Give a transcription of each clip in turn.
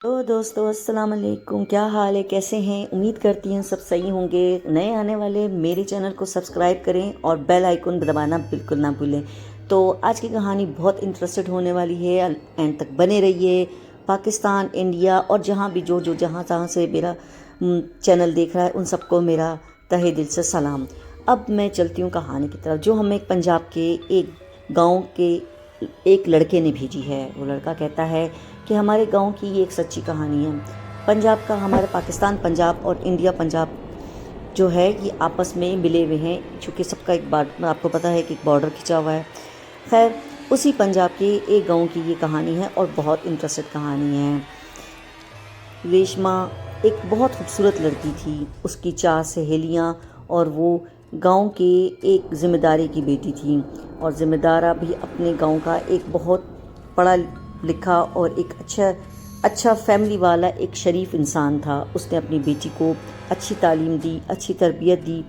تو دوستو السلام علیکم، کیا حال ہے؟ کیسے ہیں؟ امید کرتی ہیں سب صحیح ہوں گے۔ نئے آنے والے میرے چینل کو سبسکرائب کریں اور بیل آئیکن دبانا بالکل نہ بھولیں۔ تو آج کی کہانی بہت انٹرسٹڈ ہونے والی ہے، اینڈ تک بنے رہیے۔ پاکستان، انڈیا اور جہاں بھی جو جہاں سے میرا چینل دیکھ رہا ہے ان سب کو میرا تہہ دل سے سلام۔ اب میں چلتی ہوں کہانی کی طرف، جو ہمیں پنجاب کے ایک گاؤں کے ایک لڑکے نے بھیجی ہے۔ وہ لڑکا کہتا ہے کہ ہمارے گاؤں کی یہ ایک سچی کہانی ہے۔ پنجاب کا، ہمارے پاکستان پنجاب اور انڈیا پنجاب جو ہے یہ آپس میں ملے ہوئے ہیں، چونکہ سب کا ایک آپ کو پتہ ہے کہ ایک بارڈر کھینچا ہوا ہے۔ خیر، اسی پنجاب کے ایک گاؤں کی یہ کہانی ہے اور بہت انٹرسٹڈ کہانی ہے۔ ریشما ایک بہت خوبصورت لڑکی تھی، اس کی 4 سہیلیاں، اور وہ گاؤں کے ایک ذمہ داری کی بیٹی تھی، اور ذمہ دارہ بھی اپنے گاؤں کا ایک بہت پڑھا لکھا اور ایک اچھا فیملی والا ایک شریف انسان تھا۔ اس نے اپنی بیٹی کو اچھی تعلیم دی، اچھی تربیت دی۔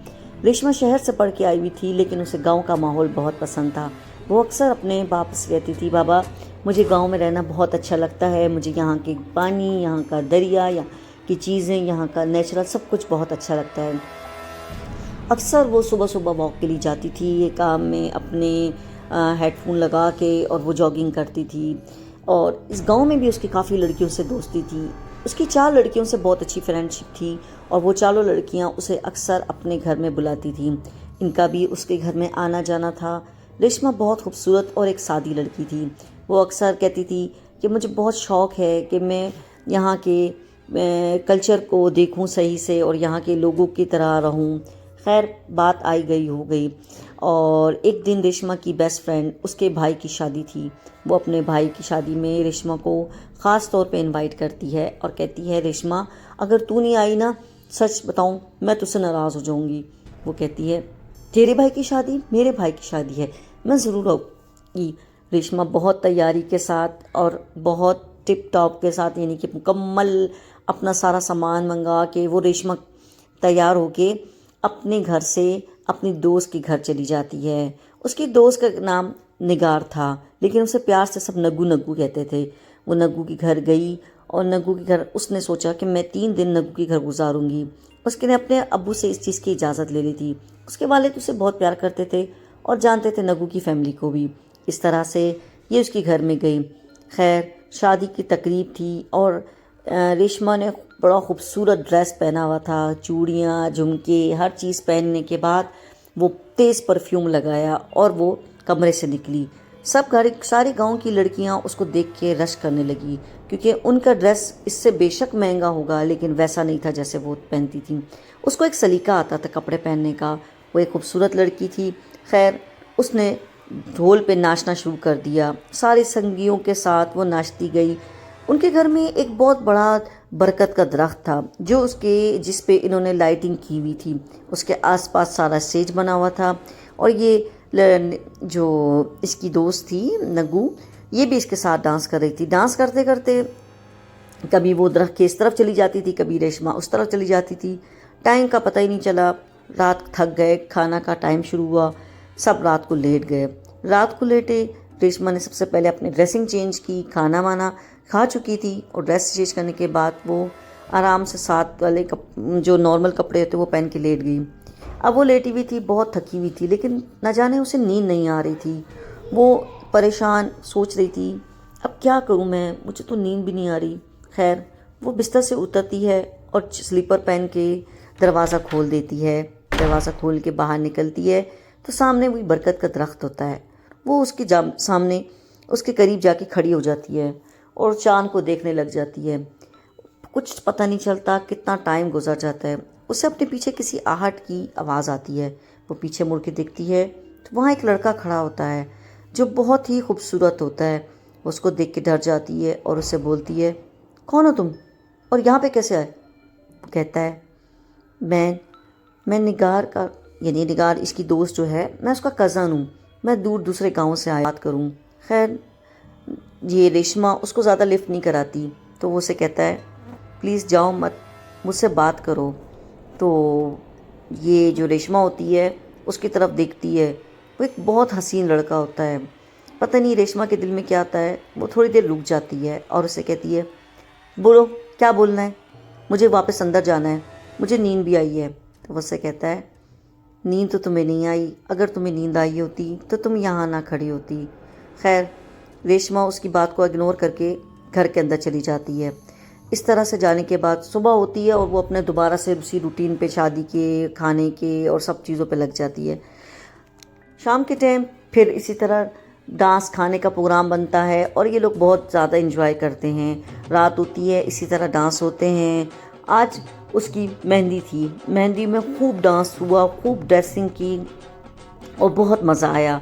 ریشما شہر سے پڑھ کے آئی ہوئی تھی، لیکن اسے گاؤں کا ماحول بہت پسند تھا۔ وہ اکثر اپنے باپ سے کہتی تھی، بابا مجھے گاؤں میں رہنا بہت اچھا لگتا ہے، مجھے یہاں کے پانی، یہاں کا دریا، یہاں کی چیزیں، یہاں کا نیچرل سب کچھ بہت اچھا لگتا ہے۔ اکثر وہ صبح صبح واک کے لیے جاتی تھی، یہ کام میں اپنے ہیڈ فون لگا کے، اور وہ جاگنگ کرتی تھی۔ اور اس گاؤں میں بھی اس کی کافی لڑکیوں سے دوستی تھی۔ اس کی 4 لڑکیوں سے بہت اچھی فرینڈ شپ تھی، اور وہ 4 لڑکیاں اسے اکثر اپنے گھر میں بلاتی تھیں۔ ان کا بھی اس کے گھر میں آنا جانا تھا۔ ریشما بہت خوبصورت اور ایک سادی لڑکی تھی۔ وہ اکثر کہتی تھی کہ مجھے بہت شوق ہے کہ میں یہاں کے کلچر کو دیکھوں صحیح سے، اور یہاں کے لوگوں کی طرح رہوں۔ خیر، بات آئی گئی ہو گئی، اور ایک دن ریشما کی بیسٹ فرینڈ، اس کے بھائی کی شادی تھی۔ وہ اپنے بھائی کی شادی میں ریشما کو خاص طور پہ انوائٹ کرتی ہے اور کہتی ہے، ریشما اگر تو نہیں آئی نا، سچ بتاؤں میں تجھ سے ناراض ہو جاؤں گی۔ وہ کہتی ہے، تیرے بھائی کی شادی؟ میرے بھائی کی شادی ہے، میں ضرور آؤں گی۔ ریشما بہت تیاری کے ساتھ اور بہت ٹپ ٹاپ کے ساتھ، یعنی کہ مکمل اپنا سارا سامان منگا کے، وہ ریشما تیار ہو کے اپنے گھر سے اپنی دوست کے گھر چلی جاتی ہے۔ اس کی دوست کا نام نگار تھا، لیکن اسے پیار سے سب نگو نگو کہتے تھے۔ وہ نگو کے گھر گئی، اور نگو کے گھر اس نے سوچا کہ میں 3 دن نگو کے گھر گزاروں گی۔ اس کے نے اپنے ابو سے اس چیز کی اجازت لے لی تھی۔ اس کے والد اسے بہت پیار کرتے تھے اور جانتے تھے نگو کی فیملی کو بھی۔ اس طرح سے یہ اس کے گھر میں گئی۔ خیر، شادی کی تقریب تھی، اور ریشما نے بڑا خوبصورت ڈریس پہنا ہوا تھا، چوڑیاں، جھمکے، ہر چیز پہننے کے بعد وہ تیز پرفیوم لگایا اور وہ کمرے سے نکلی۔ سارے گاؤں کی لڑکیاں اس کو دیکھ کے رش کرنے لگی، کیونکہ ان کا ڈریس اس سے بے شک مہنگا ہوگا، لیکن ویسا نہیں تھا جیسے وہ پہنتی تھیں۔ اس کو ایک سلیقہ آتا تھا کپڑے پہننے کا، وہ ایک خوبصورت لڑکی تھی۔ خیر، اس نے ڈھول پہ ناچنا شروع کر دیا، سارے سنگیوں کے ساتھ وہ ناچتی گئی۔ ان کے گھر میں ایک بہت بڑا برکت کا درخت تھا، جس پہ انہوں نے لائٹنگ کی ہوئی تھی۔ اس کے آس پاس سارا اسٹیج بنا ہوا تھا، اور یہ جو اس کی دوست تھی نگو، یہ بھی اس کے ساتھ ڈانس کر رہی تھی۔ ڈانس کرتے کرتے کبھی وہ درخت کے اس طرف چلی جاتی تھی، کبھی ریشما اس طرف چلی جاتی تھی۔ ٹائم کا پتہ ہی نہیں چلا، رات تھک گئے، کھانا کا ٹائم شروع ہوا، سب رات کو لیٹ گئے۔ رات کو لیٹے، ریشما نے سب سے پہلے اپنی ڈریسنگ چینج کی، کھانا وانا کھا چکی تھی، اور ڈریس چینج کرنے کے بعد وہ آرام سے ساتھ والے جو نارمل کپڑے ہوتے وہ پہن کے لیٹ گئی۔ اب وہ لیٹی ہوئی تھی، بہت تھکی ہوئی تھی، لیکن نہ جانے اسے نیند نہیں آ رہی تھی۔ وہ پریشان سوچ رہی تھی، اب کیا کروں میں، مجھے تو نیند بھی نہیں آ رہی۔ خیر، وہ بستر سے اترتی ہے اور سلیپر پہن کے دروازہ کھول دیتی ہے۔ دروازہ کھول کے باہر نکلتی ہے تو سامنے وہی برکت کا درخت ہوتا ہے۔ وہ اس کے سامنے، اس کے قریب جا کے کھڑی ہو جاتی ہے اور چاند کو دیکھنے لگ جاتی ہے۔ کچھ پتہ نہیں چلتا کتنا ٹائم گزر جاتا ہے۔ اسے اپنے پیچھے کسی آہٹ کی آواز آتی ہے۔ وہ پیچھے مڑ کے دیکھتی ہے تو وہاں ایک لڑکا کھڑا ہوتا ہے جو بہت ہی خوبصورت ہوتا ہے۔ وہ اس کو دیکھ کے ڈر جاتی ہے اور اسے بولتی ہے، کون ہو تم، اور یہاں پہ کیسے آئے؟ وہ کہتا ہے، میں نگار کا، یعنی نگار اس کی دوست جو ہے، میں اس کا کزن ہوں، میں دوسرے گاؤں سے بات کروں۔ خیر، یہ ریشما اس کو زیادہ لفٹ نہیں کراتی، تو وہ اسے کہتا ہے، پلیز جاؤ مت، مجھ سے بات کرو۔ تو یہ جو ریشما ہوتی ہے اس کی طرف دیکھتی ہے، وہ ایک بہت حسین لڑکا ہوتا ہے۔ پتہ نہیں ریشما کے دل میں کیا آتا ہے، وہ تھوڑی دیر رک جاتی ہے اور اسے کہتی ہے، بولو کیا بولنا ہے؟ مجھے واپس اندر جانا ہے، مجھے نیند بھی آئی ہے۔ تو وہ اس سے کہتا ہے نیند تو تمہیں نہیں آئی، اگر تمہیں نیند آئی ہوتی تو تم یہاں نہ کھڑی ہوتی۔ خیر ریشما اس کی بات کو اگنور کر کے گھر کے اندر چلی جاتی ہے۔ اس طرح سے جانے کے بعد صبح ہوتی ہے اور وہ اپنے دوبارہ سے اسی روٹین پہ، شادی کے، کھانے کے اور سب چیزوں پہ لگ جاتی ہے۔ شام کے ٹائم پھر اسی طرح ڈانس کھانے کا پروگرام بنتا ہے اور یہ لوگ بہت زیادہ انجوائے کرتے ہیں۔ رات ہوتی ہے، اسی طرح ڈانس ہوتے ہیں۔ آج اس کی مہندی تھی، مہندی میں خوب ڈانس ہوا، خوب ڈریسنگ کی اور بہت مزہ آیا۔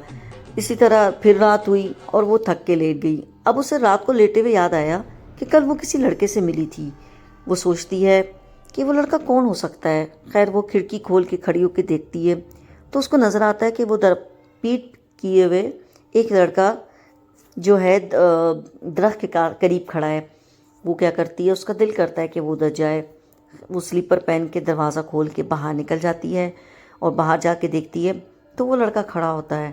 اسی طرح پھر رات ہوئی اور وہ تھک کے لیٹ گئی۔ اب اسے رات کو لیٹے ہوئے یاد آیا کہ کل وہ کسی لڑکے سے ملی تھی۔ وہ سوچتی ہے کہ وہ لڑکا کون ہو سکتا ہے۔ خیر وہ کھڑکی کھول کے کھڑی ہو کے دیکھتی ہے تو اس کو نظر آتا ہے کہ وہ پیٹ کیے ہوئے ایک لڑکا جو ہے درخت کے قریب کھڑا ہے۔ وہ کیا کرتی ہے، اس کا دل کرتا ہے کہ وہ ادھر جائے۔ وہ سلیپر پہن کے دروازہ کھول کے باہر نکل جاتی ہے اور باہر جا کے دیکھتی ہے تو وہ لڑکا کھڑا ہوتا ہے۔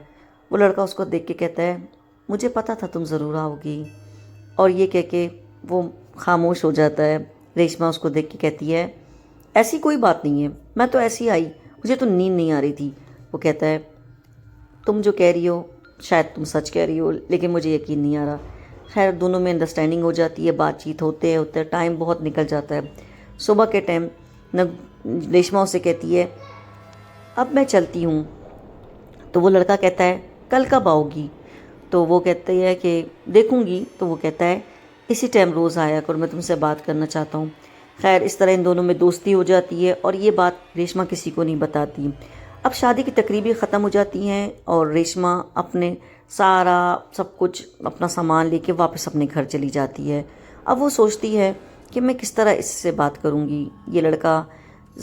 وہ لڑکا اس کو دیکھ کے کہتا ہے مجھے پتا تھا تم ضرور آؤ گی، اور یہ کہہ کے وہ خاموش ہو جاتا ہے۔ ریشما اس کو دیکھ کے کہتی ہے ایسی کوئی بات نہیں ہے، میں تو ایسی آئی، مجھے تو نیند نہیں آ رہی تھی۔ وہ کہتا ہے تم جو کہہ رہی ہو شاید تم سچ کہہ رہی ہو، لیکن مجھے یقین نہیں آ رہا۔ خیر دونوں میں انڈرسٹینڈنگ ہو جاتی ہے، بات چیت ہوتے ہوتے ٹائم بہت نکل جاتا ہے۔ صبح کے ٹائم ریشما اسے کہتی ہے اب میں چلتی ہوں۔ تو وہ لڑکا کہتا ہے کل کب آؤ گی؟ تو وہ کہتی ہے کہ دیکھوں گی۔ تو وہ کہتا ہے اسی ٹائم روز آیا کر، میں تم سے بات کرنا چاہتا ہوں۔ خیر اس طرح ان دونوں میں دوستی ہو جاتی ہے اور یہ بات ریشما کسی کو نہیں بتاتی۔ اب شادی کی تقریبیں ختم ہو جاتی ہیں اور ریشما اپنے سارا سب کچھ اپنا سامان لے کے واپس اپنے گھر چلی جاتی ہے۔ اب وہ سوچتی ہے کہ میں کس طرح اس سے بات کروں گی۔ یہ لڑکا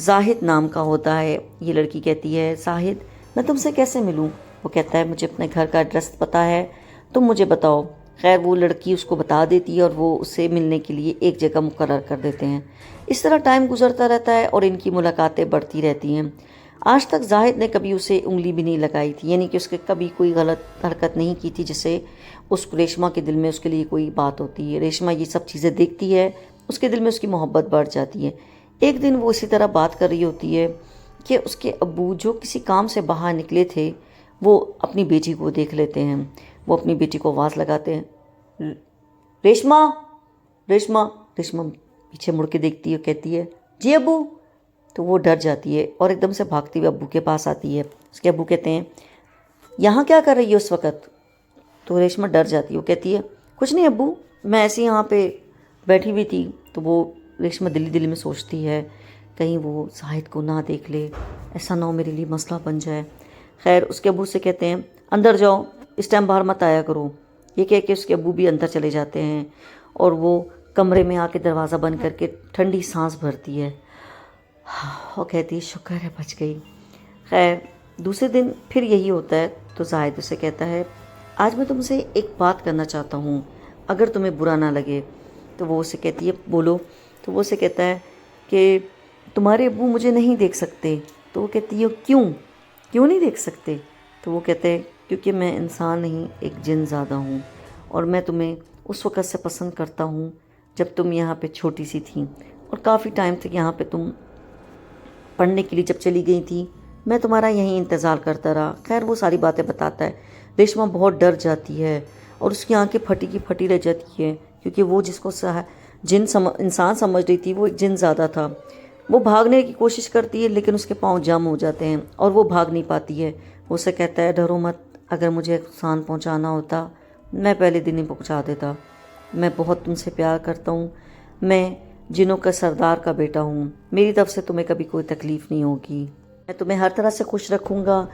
زاہد نام کا ہوتا ہے۔ یہ لڑکی کہتی ہے زاہد میں تم سے کیسے ملوں؟ وہ کہتا ہے مجھے اپنے گھر کا ایڈریس پتہ ہے، تم مجھے بتاؤ۔ خیر وہ لڑکی اس کو بتا دیتی ہے اور وہ اسے ملنے کے لیے ایک جگہ مقرر کر دیتے ہیں۔ اس طرح ٹائم گزرتا رہتا ہے اور ان کی ملاقاتیں بڑھتی رہتی ہیں۔ آج تک زاہد نے کبھی اسے انگلی بھی نہیں لگائی تھی، یعنی کہ اس کے کبھی کوئی غلط حرکت نہیں کی تھی جس سے اس ریشما کے دل میں اس کے لیے کوئی بات ہوتی ہے۔ ریشما یہ سب چیزیں دیکھتی ہے، اس کے دل میں اس کی محبت بڑھ جاتی ہے۔ ایک دن وہ اسی طرح بات کر رہی ہوتی ہے کہ اس کے ابو جو کسی کام سے باہر نکلے تھے وہ اپنی بیٹی کو دیکھ لیتے ہیں۔ وہ اپنی بیٹی کو آواز لگاتے ہیں ریشما ریشما۔ ریشما پیچھے مڑ کے دیکھتی ہے، کہتی ہے جی ابو۔ تو وہ ڈر جاتی ہے اور ایک دم سے بھاگتی ہوئے ابو کے پاس آتی ہے۔ اس کے ابو کہتے ہیں یہاں کیا کر رہی ہے اس وقت؟ تو ریشما ڈر جاتی ہے، وہ کہتی ہے کچھ نہیں ابو، میں ایسے یہاں پہ بیٹھی ہوئی تھی۔ تو وہ ریشما دلی میں سوچتی ہے کہیں وہ زاہد کو نہ دیکھ لے، ایسا نہ ہو میرے لیے مسئلہ بن جائے۔ خیر اس کے ابو سے کہتے ہیں اندر جاؤ، اس ٹائم باہر مت آیا کرو۔ یہ کہہ کے اس کے ابو بھی اندر چلے جاتے ہیں اور وہ کمرے میں آ کے دروازہ بند کر کے ٹھنڈی سانس بھرتی ہے اور کہتی ہے شکر ہے بچ گئی۔ خیر دوسرے دن پھر یہی ہوتا ہے تو زاہد اسے کہتا ہے آج میں تم سے ایک بات کرنا چاہتا ہوں، اگر تمہیں برا نہ لگے۔ تو وہ اسے کہتی ہے بولو۔ تو وہ اسے کہتا ہے کہ تمہارے ابو مجھے نہیں دیکھ سکتے۔ تو وہ کہتی ہے کیوں نہیں دیکھ سکتے؟ تو وہ کہتے ہیں کیونکہ میں انسان نہیں ایک جن زادہ ہوں، اور میں تمہیں اس وقت سے پسند کرتا ہوں جب تم یہاں پہ چھوٹی سی تھیں، اور کافی ٹائم تک یہاں پہ تم پڑھنے کے لیے جب چلی گئی تھی میں تمہارا یہیں انتظار کرتا رہا۔ خیر وہ ساری باتیں بتاتا ہے۔ ریشما بہت ڈر جاتی ہے اور اس کی آنکھیں پھٹی کی پھٹی رہ جاتی ہے، کیونکہ وہ جس کو انسان سمجھ رہی تھی وہ ایک جن زادہ تھا۔ وہ بھاگنے کی کوشش کرتی ہے لیکن اس کے پاؤں جام ہو جاتے ہیں اور وہ بھاگ نہیں پاتی ہے۔ وہ اسے کہتا ہے ڈرو مت، اگر مجھے نقصان پہنچانا ہوتا میں پہلے دن ہی پہنچا دیتا۔ میں بہت تم سے پیار کرتا ہوں، میں جنوں کا سردار کا بیٹا ہوں، میری طرف سے تمہیں کبھی کوئی تکلیف نہیں ہوگی، میں تمہیں ہر طرح سے خوش رکھوں گا۔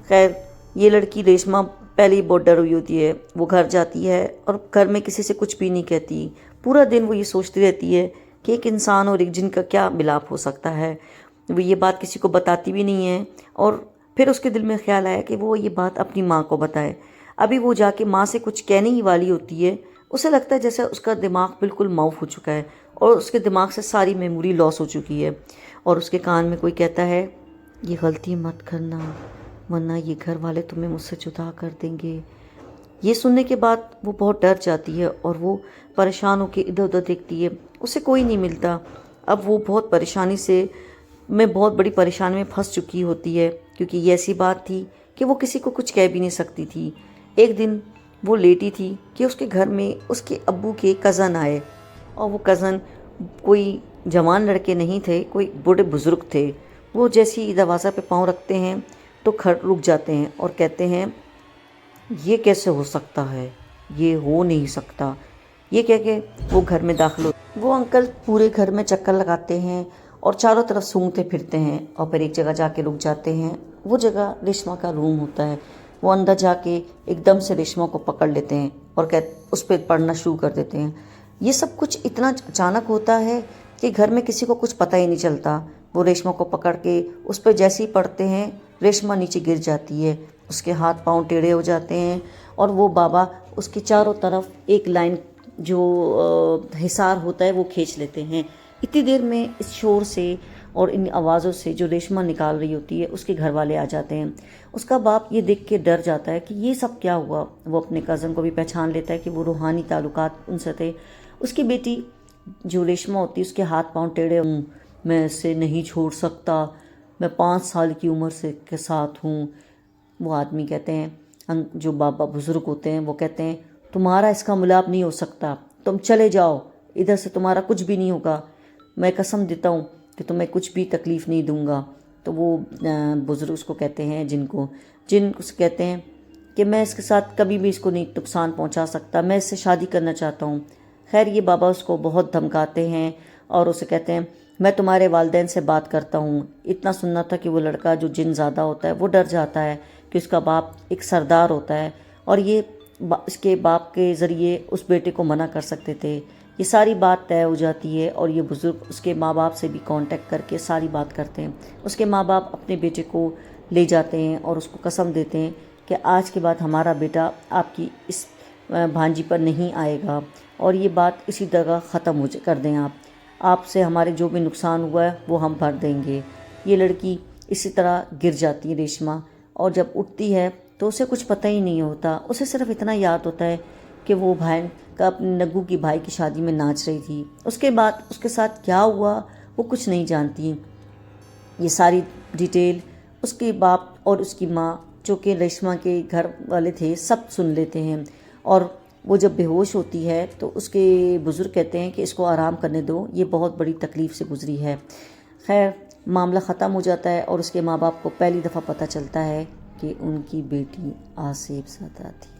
خیر یہ لڑکی ریشما پہلے ہی بہت ڈر ہوئی ہوتی ہے۔ وہ گھر جاتی ہے اور گھر میں کسی سے کچھ بھی نہیں کہتی۔ پورا دن وہ یہ سوچتی رہتی ہے کہ ایک انسان اور ایک جن کا کیا ملاپ ہو سکتا ہے۔ وہ یہ بات کسی کو بتاتی بھی نہیں ہے، اور پھر اس کے دل میں خیال آیا کہ وہ یہ بات اپنی ماں کو بتائے۔ ابھی وہ جا کے ماں سے کچھ کہنے ہی والی ہوتی ہے، اسے لگتا ہے جیسے اس کا دماغ بالکل معاف ہو چکا ہے اور اس کے دماغ سے ساری میموری لاس ہو چکی ہے، اور اس کے کان میں کوئی کہتا ہے یہ غلطی مت کرنا ورنہ یہ گھر والے تمہیں مجھ سے جدا کر دیں گے، یہ سننے کے بعد وہ بہت ڈر جاتی ہے اور وہ پریشان ہو کے ادھر ادھر دیکھتی ہے، اسے کوئی نہیں ملتا۔ اب وہ بہت پریشانی سے بہت بڑی پریشانی میں پھنس چکی ہوتی ہے، کیونکہ یہ ایسی بات تھی کہ وہ کسی کو کچھ کہہ بھی نہیں سکتی تھی۔ ایک دن وہ لیٹی تھی کہ اس کے گھر میں اس کے ابو کے کزن آئے، اور وہ کزن کوئی جوان لڑکے نہیں تھے، کوئی بوڑھے بزرگ تھے۔ وہ جیسے ہی دروازہ پہ پاؤں رکھتے ہیں تو رک جاتے ہیں اور کہتے ہیں یہ کیسے ہو سکتا ہے، یہ ہو نہیں سکتا۔ یہ کہہ کے وہ گھر میں داخل ہوتے، وہ انکل پورے گھر میں چکر لگاتے ہیں اور چاروں طرف سونگھتے پھرتے ہیں، اور پھر ایک جگہ جا کے رک جاتے ہیں۔ وہ جگہ ریشما کا روم ہوتا ہے۔ وہ اندر جا کے ایک دم سے ریشما کو پکڑ لیتے ہیں اور اس پہ پڑھنا شروع کر دیتے ہیں۔ یہ سب کچھ اتنا اچانک ہوتا ہے کہ گھر میں کسی کو کچھ پتہ ہی نہیں چلتا۔ وہ ریشما کو پکڑ کے اس پہ جیسے ہی پڑھتے ہیں، ریشما نیچے گر جاتی ہے، اس کے ہاتھ پاؤں ٹیڑھے ہو جاتے ہیں، اور وہ بابا اس کے چاروں طرف ایک لائن جو حصار ہوتا ہے وہ کھینچ لیتے ہیں۔ اتنی دیر میں اس شور سے اور ان آوازوں سے جو ریشما نکال رہی ہوتی ہے، اس کے گھر والے آ جاتے ہیں۔ اس کا باپ یہ دیکھ کے ڈر جاتا ہے کہ یہ سب کیا ہوا۔ وہ اپنے کزن کو بھی پہچان لیتا ہے کہ وہ روحانی تعلقات ان سے تھے۔ اس کی بیٹی جو ریشما ہوتی ہے، اس کے ہاتھ پاؤں ٹیڑھے ہوں، میں اسے نہیں چھوڑ سکتا، میں 5 سال کی عمر سے کے ساتھ ہوں۔ وہ آدمی کہتے ہیں، جو بابا بزرگ ہوتے ہیں، وہ کہتے ہیں تمہارا اس کا ملاپ نہیں ہو سکتا، تم چلے جاؤ ادھر سے، تمہارا کچھ بھی نہیں ہوگا، میں قسم دیتا ہوں کہ تمہیں کچھ بھی تکلیف نہیں دوں گا۔ تو وہ بزرگ اس کو کہتے ہیں، جن اس کہتے ہیں کہ میں اس کے ساتھ کبھی بھی اس کو نہیں نقصان پہنچا سکتا، میں اس سے شادی کرنا چاہتا ہوں۔ خیر یہ بابا اس کو بہت دھمکاتے ہیں اور اسے کہتے ہیں میں تمہارے والدین سے بات کرتا ہوں۔ اتنا سننا تھا کہ وہ لڑکا جو جن زیادہ ہوتا ہے وہ ڈر جاتا ہے کہ اس کا باپ ایک سردار ہوتا ہے، اور یہ اس کے باپ کے ذریعے اس بیٹے کو منع کر سکتے تھے۔ یہ ساری بات طے ہو جاتی ہے اور یہ بزرگ اس کے ماں باپ سے بھی کانٹیکٹ کر کے ساری بات کرتے ہیں۔ اس کے ماں باپ اپنے بیٹے کو لے جاتے ہیں اور اس کو قسم دیتے ہیں کہ آج کے بعد ہمارا بیٹا آپ کی اس بھانجی پر نہیں آئے گا، اور یہ بات اسی جگہ ختم کر دیں، آپ سے ہمارے جو بھی نقصان ہوا ہے وہ ہم بھر دیں گے۔ یہ لڑکی اسی طرح گر جاتی ہے ریشما، اور جب اٹھتی ہے تو اسے کچھ پتہ ہی نہیں ہوتا، اسے صرف اتنا یاد ہوتا ہے کہ وہ بھائی کا اپنے نگو کی بھائی کی شادی میں ناچ رہی تھی۔ اس کے بعد اس کے ساتھ کیا ہوا وہ کچھ نہیں جانتی۔ یہ ساری ڈیٹیل اس کے باپ اور اس کی ماں جو کہ ریشما کے گھر والے تھے سب سن لیتے ہیں، اور وہ جب بے ہوش ہوتی ہے تو اس کے بزرگ کہتے ہیں کہ اس کو آرام کرنے دو، یہ بہت بڑی تکلیف سے گزری ہے۔ خیر معاملہ ختم ہو جاتا ہے اور اس کے ماں باپ کو پہلی دفعہ پتہ چلتا ہے کہ ان کی بیٹی آصف زادہ تھی۔